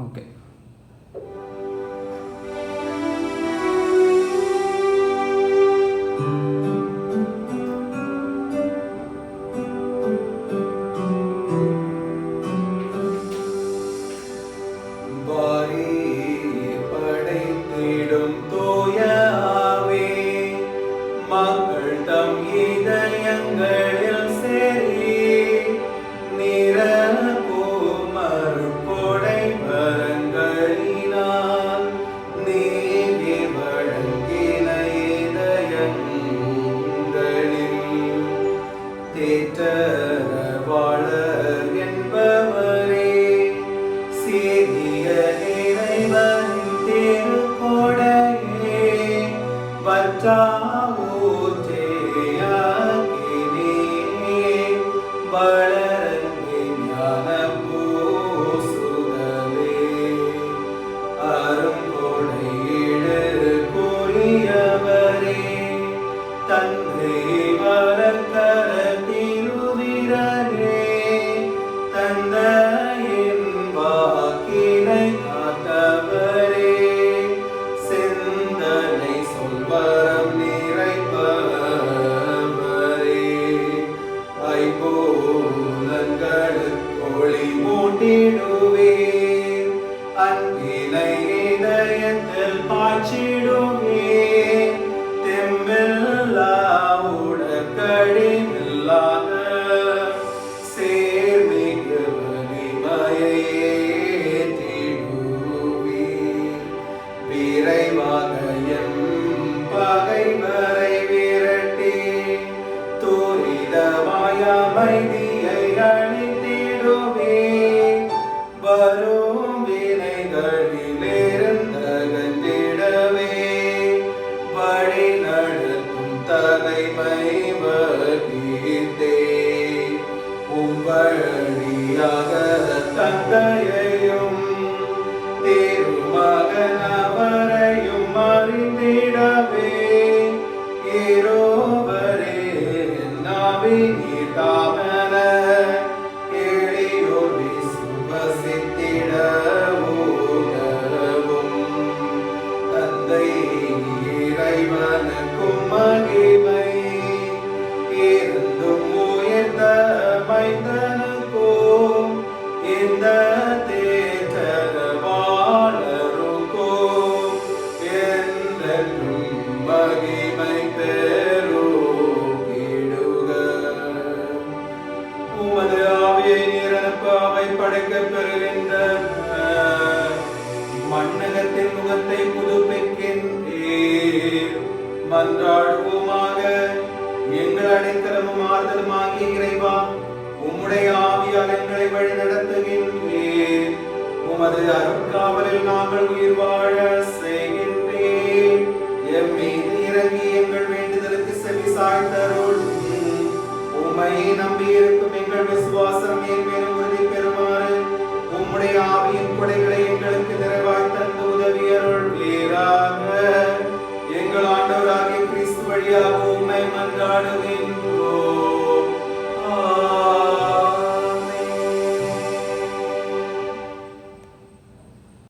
Okay. படைத்திடும் தூய ஆவே, மக்கள் தம் இதயங்களில் சேரி நிரப்பும் அருட்கொடை வரங்களினால் நீங்கி வழங்கின இதயங்களில் தேற்றரவாளர் என்பவரே, சீரிய இறைவனின் திருக்கொடையே வற்றா ஊற்றே ஆக்கினீரே, வளரங்கே ஞான பூசுதலே அருங்கொடை கூறியவரே, தந்தை வளர்க்கர திருவிரலே தந்தையின் வாக்கினை காத்தவரே, சிந்தனை சொல்வரம் நிறைப்பவரே, ஐம்பூலங்களுக்கு ஒளி மூட்டிடுவேன், அன்பினை இதயத்தில் பாய்ச்சிடுவேன், தெம்பில்லா உடற்கடிமில்லாத சேர்மிகு வலிமையை ஏற்றிடுவேன், விரைவாக எம் பகைவரை விரட்டி துரிதமாய் அமைதியை அளித்திடுவேன், வரும் வினைகளிலிருந்து அகன்றிடவே வழி நடத்தும் தலைமை வகித்தே, உவ்வழியாக தந்தையையும் திருமகன் அவரையும் அறிந்திடவே இருவரே நாவினீர் தாமன எளியோர் விசுவசித்திட உதவும், தந்தை இறைவனுக்கும் மகிமை இருந்தும் உயர்ந்த மைந்தனுக்கும் இந்த தேற்றரவாளருக்கும் என்றென்றும் மகிமை பெருகிடுக. உமது ஆவியை நீர் அனுப்ப அவை படைக்கப் பெறுகின்றன, மண்ணகத்தின் முகத்தை புதுப்பிக்கின்றீர். மன்றாடுவோமாக. எங்கள் அடைக்கலமும் ஆறுதலுமாகிய இறைவா, உம்முடைய ஆவியால் எங்களை வழி நடத்துகின்றீர். உமது அருட்காவலில் நாங்கள் உயிர் வாழ செய்கின்றீர். எம் மீது இறங்கி எங்கள் வேண்டுதலுக்கு செவி சாய்த்தருளும். உம்மை நம்பியிருக்கும் எங்கள் விசுவாசம் மேன்மேலும் உறுதி பெறுமாறு உம்முடைய ஆவியின் கொடைகளை எங்களுக்கு நிறைவாய் தந்து உதவி அருள்வீராக. எங்கள் ஆண்டவராகிய கிறிஸ்து வழியாக உம்மை மன்றாடுகின்றோம்.